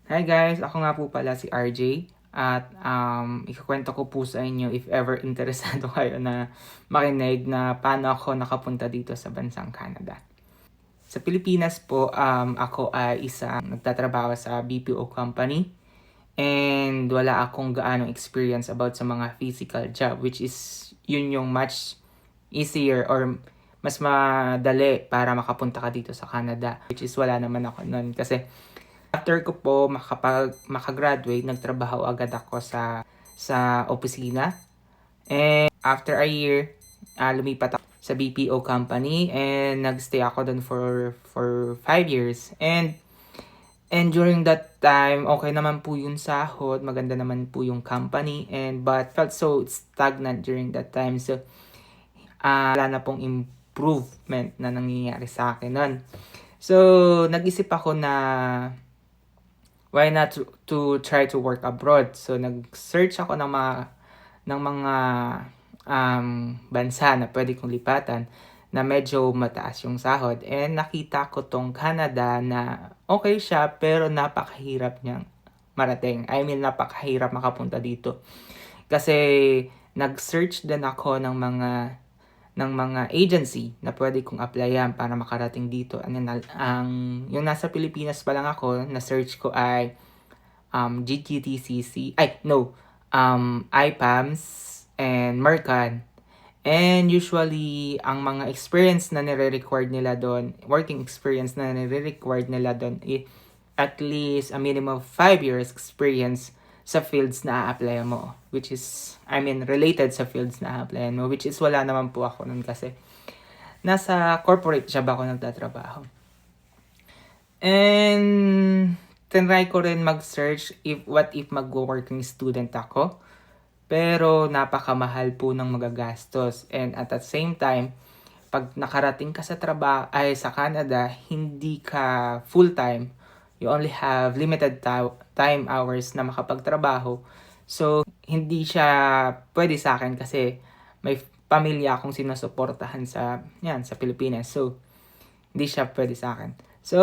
Hi guys, ako nga po pala si RJ at ikukwento ko po sa inyo if ever interesado kayo na makinig na paano ako nakapunta dito sa bansang Canada. Sa Pilipinas po, ako ay isang nagtatrabaho sa BPO company and wala akong gaanong experience about sa mga physical job, which is yun yung much easier or mas madali para makapunta ka dito sa Canada, which is wala naman ako nun kasi after ko po makagraduate, nagtrabaho agad ako sa opisina. And after a year, lumipat ako sa BPO company and nagstay ako doon for 5 years. And during that time, okay naman po yung sahod, maganda naman po yung company, but felt so stagnant during that time. So wala na pong improvement na nangyayari sa akin nun. So nag-isip ako na why not to try to work abroad. So nag-search ako ng mga bansa na pwede kong lipatan na medyo mataas yung sahod. And nakita ko tong Canada na okay siya pero napakahirap niyang marating. I mean, napakahirap makapunta dito. Kasi nag-search din ako ng mga agency na pwede kong applyan para makarating dito. Yung nasa Pilipinas pa lang ako, na-search ko ay GTTCC, IPAMS and Mercan. And usually, ang mga experience na nire-required nila doon, working experience na nire-required nila doon, at least a minimum of 5 years experience sa fields na a-applyan mo. Which is, related sa fields na a-applyan mo. Which is, wala naman po ako nun kasi nasa corporate job ako nagtatrabaho. And tinry ko rin mag-search what if mag-working student ako. Pero napakamahal po ng magagastos. And at the same time, pag nakarating ka sa sa Canada, hindi ka full-time. You only have limited time hours na makapagtrabaho. So, hindi siya pwede sa akin kasi may pamilya akong sinusuportahan sa Pilipinas. So, hindi siya pwede sa akin. So,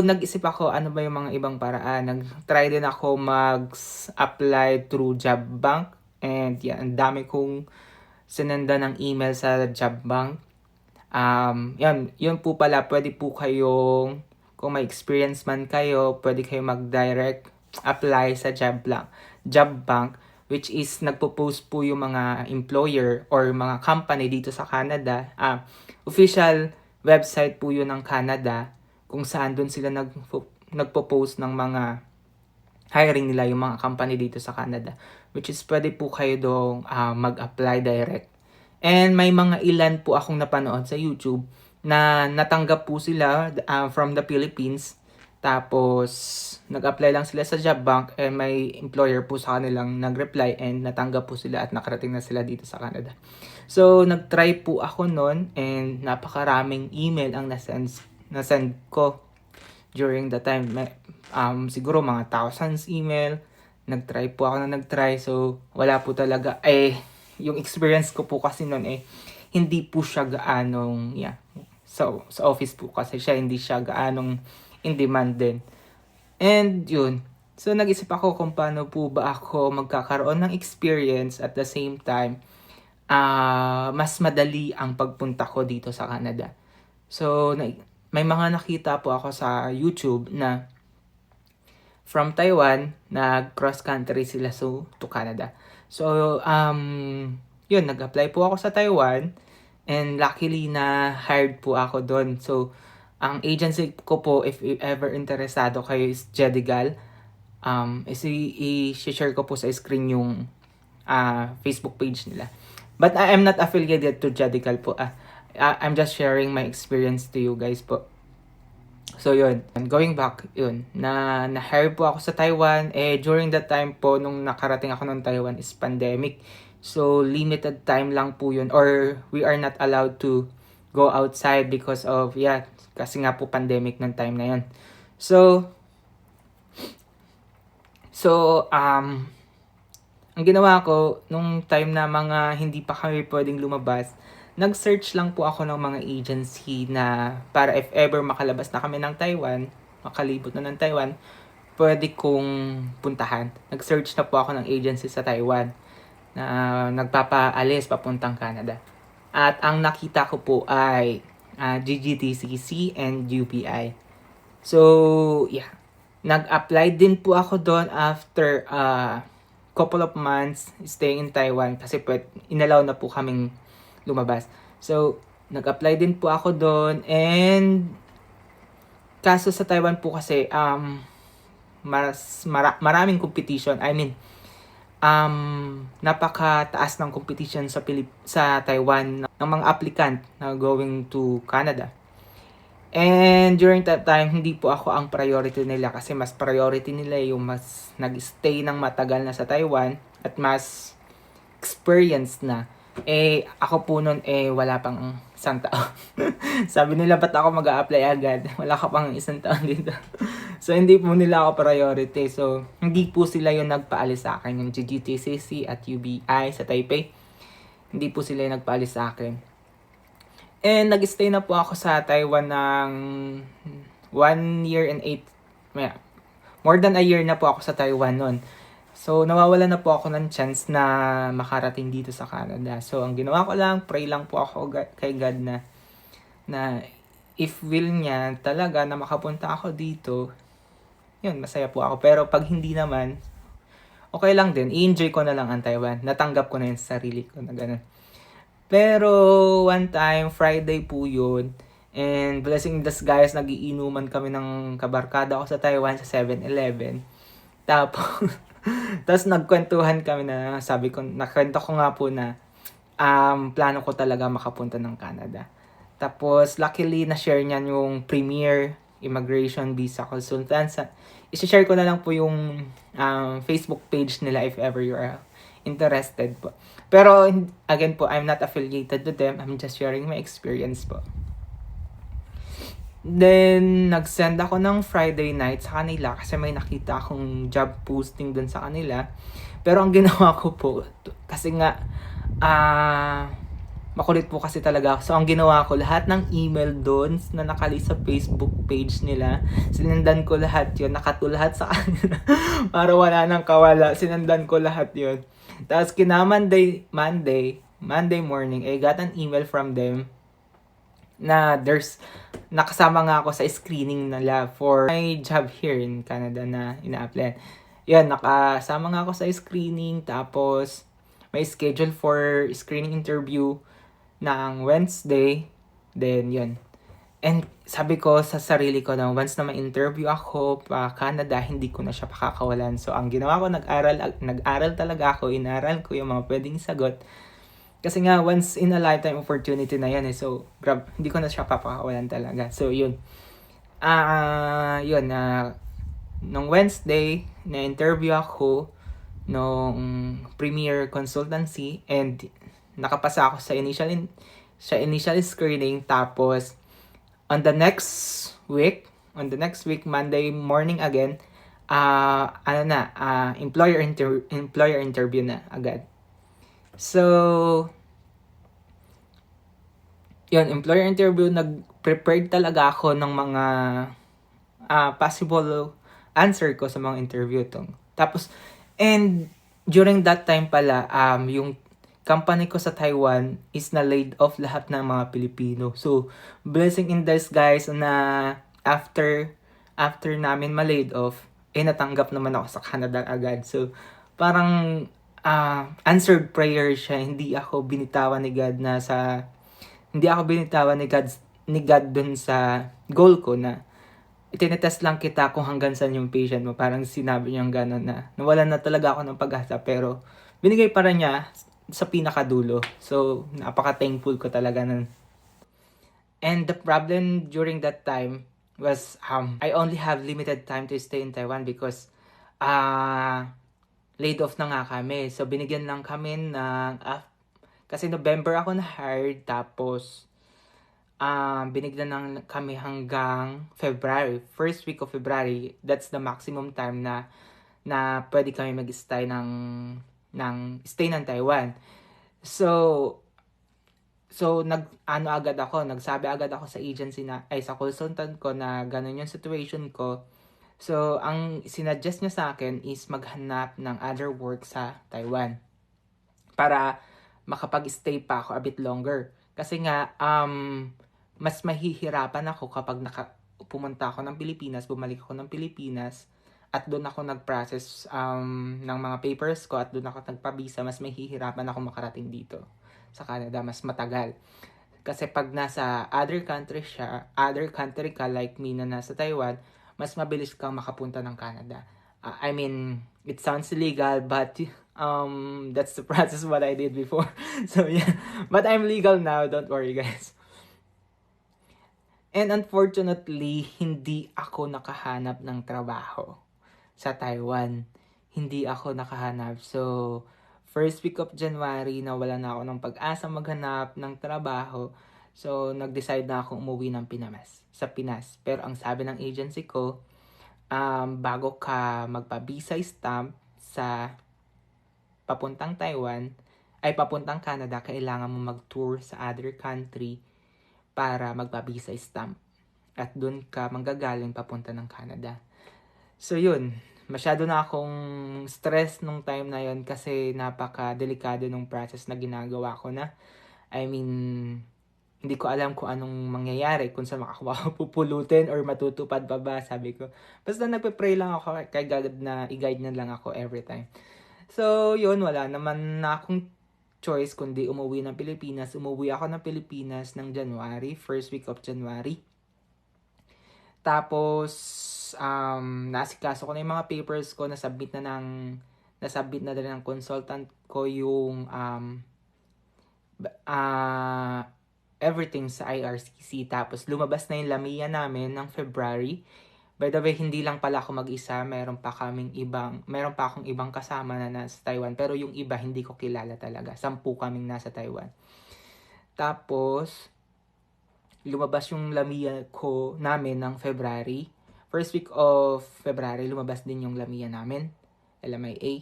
nag-isip ako ano ba yung mga ibang paraan. Nag-try din ako mag-apply through Job Bank. And ang dami kong sinenda ng email sa Job Bank. Yun po pala, pwede po kayong, kung may experience man kayo, pwede kayo mag-direct apply sa Job Bank, which is nagpo-post po yung mga employer or mga company dito sa Canada. Official website po yun ng Canada kung saan doon sila nagpo-post ng mga hiring nila yung mga company dito sa Canada, which is pwede po kayo doong mag-apply direct. And may mga ilan po akong napanood sa YouTube na natanggap po sila from the Philippines. Tapos, nag-apply lang sila sa Job Bank and may employer po sa kanilang nag-reply and natanggap po sila at nakarating na sila dito sa Canada. So, nag-try po ako nun and napakaraming email ang nasend ko during the time. Siguro mga thousands email. Nag-try po ako na nag-try. So, wala po talaga. Yung experience ko po kasi nun hindi po siya gaanong, So, sa office po kasi siya, hindi siya gaanong in demand din. And yun. So, nag-isip ako kung paano po ba ako magkakaroon ng experience at the same time, mas madali ang pagpunta ko dito sa Canada. So, may mga nakita po ako sa YouTube na from Taiwan, nag-cross country sila to Canada. So, yun, nag-apply po ako sa Taiwan and luckily na hired po ako doon. So, ang agency ko po, if ever interesado kayo, is Jedigal. I-share ko po sa screen yung Facebook page nila. But I am not affiliated to Jedigal po. I'm just sharing my experience to you guys po. So yun, going back, yun, na-hire po ako sa Taiwan. During that time po, nung nakarating ako ng Taiwan is pandemic. So, limited time lang po yun. Or, we are not allowed to go outside because of, kasi nga po pandemic ng time na yun. So, ang ginawa ko, nung time na mga hindi pa kami pwedeng lumabas, nag-search lang po ako ng mga agency na para if ever makalabas na kami ng Taiwan, makalibot na ng Taiwan, pwede kong puntahan. Nag-search na po ako ng agency sa Taiwan na nagpapaalis papuntang Canada. At ang nakita ko po ay GGTCC and UPI. So, yeah. Nag-apply din po ako doon after couple of months staying in Taiwan kasi inalaw na po kaming lumabas. So, nag-apply din po ako doon and kaso sa Taiwan po kasi maraming competition. I mean, napakataas ng competition sa Taiwan ng mga applicant na going to Canada. And during that time, hindi po ako ang priority nila kasi mas priority nila yung mas nag-stay ng matagal na sa Taiwan at mas experienced na. Ako po nun, wala pang isang taon. Sabi nila, ba't ako mag-a-apply agad? Wala ka pang isang taon dito. So, hindi po nila ako priority. So, hindi po sila yung nagpaalis sa akin. Yung GGTCC at UBI sa Taipei. Hindi po sila yung nagpaalis sa akin. And nag-stay na po ako sa Taiwan ng 1 year and 8, more than a year na po ako sa Taiwan nun. So, nawawala na po ako ng chance na makarating dito sa Canada. So, ang ginawa ko lang, pray lang po ako kay God na if will niya talaga na makapunta ako dito, yun, masaya po ako. Pero pag hindi naman, okay lang din. I-enjoy ko na lang ang Taiwan. Natanggap ko na yung sarili ko na ganun. Pero one time, Friday po yun. And blessing in disguise, nagiinuman kami ng kabarkada ko sa Taiwan sa 7-Eleven. Tapos nagkwentuhan kami na nakwento ko nga po na plano ko talaga makapunta ng Canada. Tapos luckily na-share niyan yung Premier Immigration Visa Consultants. I-share ko na lang po yung Facebook page nila if ever you are interested po. Pero again po, I'm not affiliated to them. I'm just sharing my experience po. Then, nag-send ako ng Friday night sa kanila kasi may nakita akong job posting dun sa kanila. Pero ang ginawa ko po, kasi nga, makulit po kasi talaga ako. So, ang ginawa ko, lahat ng email dun na nakali sa Facebook page nila, sinendan ko lahat yun, nakatulahat sa kanila. Para wala nang kawala, sinendan ko lahat yun. Tapos Monday morning, I got an email from them na nakasama nga ako sa screening nila for my job here in Canada na ina-apply. Yan, nakasama nga ako sa screening, tapos may schedule for screening interview ng Wednesday. Then, yun. And sabi ko sa sarili ko na once na ma-interview ako pa Canada, hindi ko na siya pakakawalan. So, ang ginawa ko, nag-aral talaga ako, inaral ko yung mga pwedeng sagot. Kasi nga, once in a lifetime opportunity na yan eh. So, hindi ko na siya papakawalan talaga. So, yun. Nung Wednesday, na-interview ako nung Premier Consultancy and nakapasa ako sa initial screening. Tapos, on the next week, Monday morning again, employer interview na agad. So, yun, employer interview, nag-prepared talaga ako ng mga possible answer ko sa mga interview tong. Tapos, and during that time pala, yung company ko sa Taiwan is na laid off lahat ng mga Pilipino. So, blessing in disguise na after namin ma-laid off, natanggap naman ako sa Canada agad. So, parang answered prayer siya. Hindi ako binitawan ni God dun sa goal ko na itinetest lang kita kung hanggang saan yung patient mo. Parang sinabi niya gano'n na nawalan na talaga ako ng pag-asa, pero binigay pa rin niya sa pinakadulo. So, napaka-thankful ko talaga nun. And the problem during that time was I only have limited time to stay in Taiwan because laid off na nga kami. So, binigyan lang kami ng kasi November ako na-hired, tapos binigyan lang kami hanggang February. First week of February, that's the maximum time na pwede kami mag-stay ng stay ng Taiwan. So nagsabi agad ako sa agency sa consultant ko na ganun yung situation ko. So, ang sinuggest niya sa akin is maghanap ng other work sa Taiwan para makapag-stay pa ako a bit longer. Kasi nga, mas mahihirapan ako kapag pumunta ako ng Pilipinas, bumalik ako ng Pilipinas, at doon ako nag-process ng mga papers ko at doon ako nagpabisa, mas mahihirapan ako makarating dito sa Canada, mas matagal. Kasi pag nasa other country ka like me na nasa Taiwan, mas mabilis kang makapunta ng Canada. I mean, it sounds illegal, but that's the process what I did before. So yeah, but I'm legal now, don't worry guys. And unfortunately, hindi ako nakahanap ng trabaho sa Taiwan. Hindi ako nakahanap. So, first week of January, nawala na ako ng pag-asa maghanap ng trabaho. So, nag-decide na ako umuwi ng sa Pinas. Pero ang sabi ng agency ko, bago ka magpa-visa stamp sa papuntang Taiwan, ay papuntang Canada, kailangan mo mag-tour sa other country para magpa-visa stamp. At dun ka manggagaling papunta ng Canada. So yun, masyado na akong stress nung time na yon kasi napaka-delikado nung process na ginagawa ko na. I mean, hindi ko alam kung anong mangyayari, kung saan ako pupulutin or matutupad pa ba, sabi ko. Basta nagpe-pray lang ako kay God na i-guide na lang ako every time. So yun, wala naman na akong choice kundi umuwi ng Pilipinas. Umuwi ako ng Pilipinas ng January, first week of January. Tapos, nasikaso ko na yung mga papers ko, nasubmit na din ng consultant ko yung everything sa IRCC. Tapos, lumabas na yung Lamia namin ng February. By the way, hindi lang pala ako mag-isa. Meron pa akong ibang kasama na nasa Taiwan. Pero yung iba, hindi ko kilala talaga. 10 kaming nasa Taiwan. Tapos, lumabas yung Lamia namin ng February. First week of February, lumabas din yung Lamia namin. LMIA.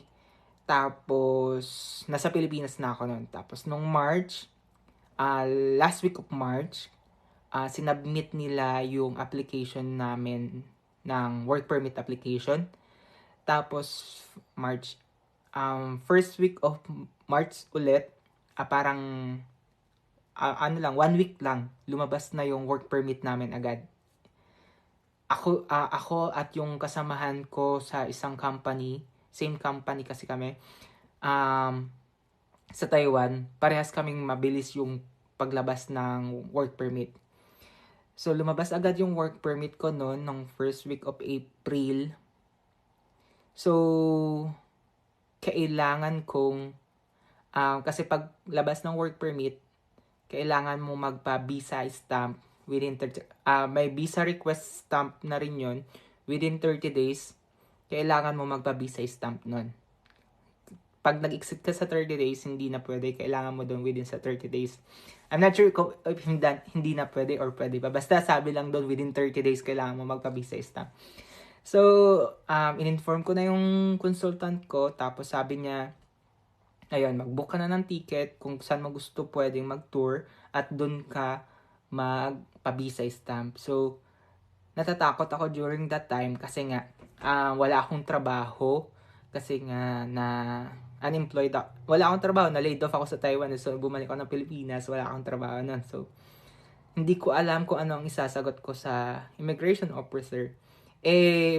Tapos, nasa Pilipinas na ako noon. Tapos, nung March, last week of March, sinubmit nila yung application namin ng work permit application. Tapos, first week of March ulit, parang 1 week lang, lumabas na yung work permit namin agad. Ako at yung kasamahan ko sa isang company, same company kasi kami, sa Taiwan, parehas kaming mabilis yung paglabas ng work permit. So, lumabas agad yung work permit ko noon, nung first week of April. So, kailangan kong, kasi pag labas ng work permit, kailangan mo magpa-visa stamp within 30, may visa request stamp na rin yun, within 30 days, kailangan mo magpa-visa stamp nun. Pag nag-exit ka sa 30 days, hindi na pwede. Kailangan mo doon within sa 30 days. I'm not sure if hindi na pwede or pwede pa. Basta sabi lang doon, within 30 days, kailangan mo magpa-visa stamp. So, in-inform ko na yung consultant ko. Tapos sabi niya, ayun, mag-book ka na ng ticket. Kung saan mo gusto pwedeng mag-tour. At doon ka magpa-visa stamp. So, natatakot ako during that time kasi nga, wala akong trabaho. Kasi nga unemployed ako. Wala akong trabaho, na-laid off ako sa Taiwan. So, bumalik ako ng Pilipinas, wala akong trabaho nun. So, hindi ko alam kung ano ang isasagot ko sa immigration officer.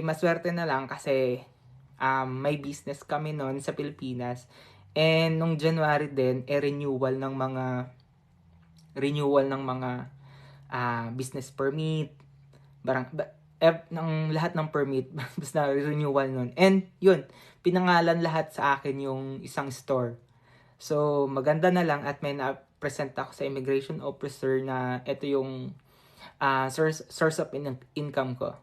Maswerte na lang kasi may business kami nun sa Pilipinas. And nung January din, renewal ng mga business permit, ng lahat ng permit, basta renewal nun. And yun, pinangalan lahat sa akin yung isang store. So, maganda na lang at may na-present ako sa immigration officer na ito yung source of income ko.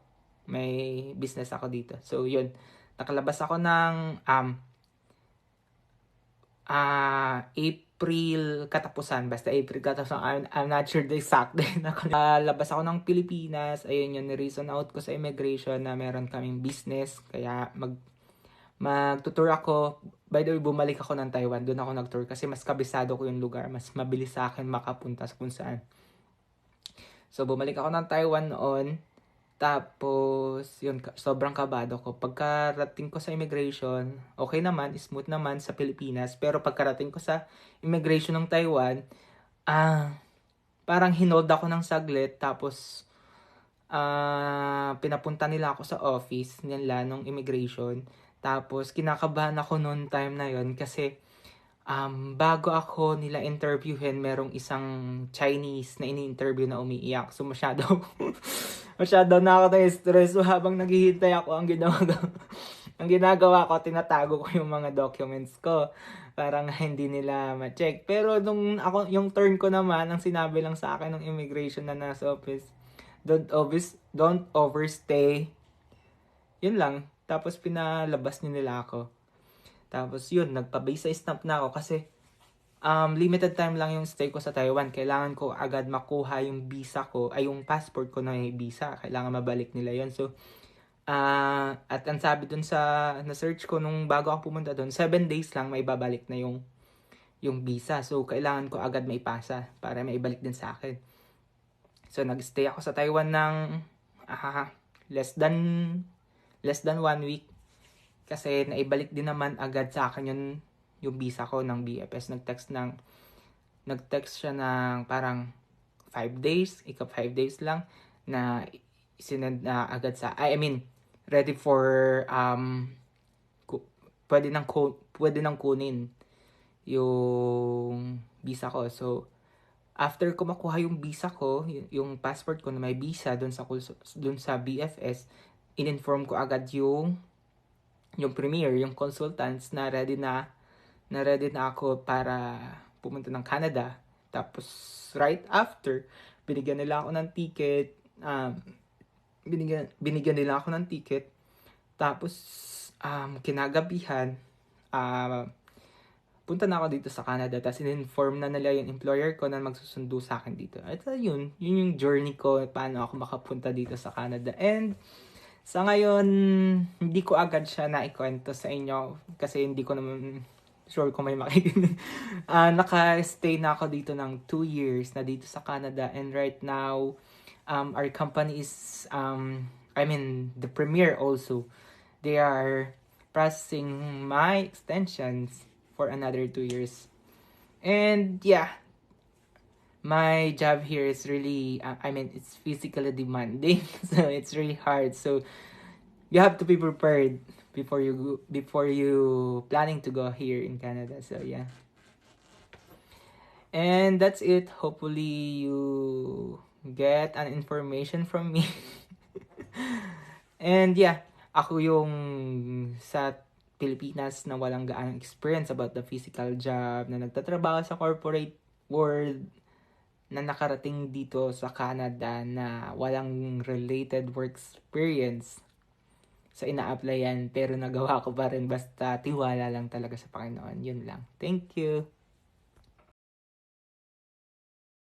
May business ako dito. So, yun. Nakalabas ako ng April katapusan. Basta April katapusan. I'm not sure the exact day. Labas ako ng Pilipinas. Ayun yun, reason out ko sa immigration na meron kaming business. Kaya magtutour ako. By the way, bumalik ako ng Taiwan. Doon ako nag-tour kasi mas kabisado ko yung lugar. Mas mabilis sa akin makapunta sa kung saan. So, bumalik ako ng Taiwan noon. Tapos, yun, sobrang kabado ko. Pagkarating ko sa immigration, okay naman, smooth naman sa Pilipinas. Pero pagkarating ko sa immigration ng Taiwan, parang hinold ako ng saglit. Tapos, pinapunta nila ako sa office nila nung immigration. Tapos, kinakabahan ako noon time na yon kasi bago ako nila interviewin, merong isang Chinese na ini-interview na umiiyak. So, masyado na ako na-stress. So, habang naghihintay ako, ang ginagawa ko, tinatago ko yung mga documents ko. Parang hindi nila ma-check. Pero yung turn ko naman, ang sinabi lang sa akin ng immigration na nasa office, don't overstay. Yun lang. Tapos pinalabas nila ako. Tapos yun, nagpa-visa stamp na ako kasi limited time lang yung stay ko sa Taiwan. Kailangan ko agad makuha yung visa ko, ay yung passport ko na may visa. Kailangan mabalik nila yon. So, at ang sabi dun sa na-search ko nung bago ako pumunta dun, 7 days lang may babalik na yung visa. So, kailangan ko agad maipasa para maibalik din sa akin. So, nag-stay ako sa Taiwan ng less than 1 week. Kasi naibalik din naman agad sa akin yung visa ko ng BFS. Nag-text siya ng parang 5 days, 5 days lang na sinend na agad ready for pwede nang kunin yung visa ko. So after ko makuha yung visa ko, yung passport ko na may visa doon sa BFS, in-inform ko agad yung premier, yung consultants na ready na ako para pumunta ng Canada. Tapos, right after, binigyan nila ako ng ticket. Binigyan nila ako ng ticket. Tapos, kinagabihan, punta na ako dito sa Canada. Tapos, in-inform na nila yung employer ko na magsusundo sa akin dito. At yun yung journey ko, paano ako makapunta dito sa Canada. And, sa ngayon, hindi ko agad siya naikwento sa inyo kasi hindi ko naman sure kung may makikinig. Naka-stay na ako dito ng 2 years na dito sa Canada, and right now, our company is, the premier also, they are processing my extensions for another 2 years. And yeah, my job here is really, it's physically demanding. So it's really hard. So you have to be prepared before you planning to go here in Canada. So yeah. And that's it. Hopefully you get an information from me. And yeah, ako yung sa Pilipinas na walang gaanong experience about the physical job, na nagtatrabaho sa corporate world, na nakarating dito sa Canada na walang related work experience sa ina-applyan, pero nagawa ko pa rin basta tiwala lang talaga sa Panginoon. Yun lang. Thank you.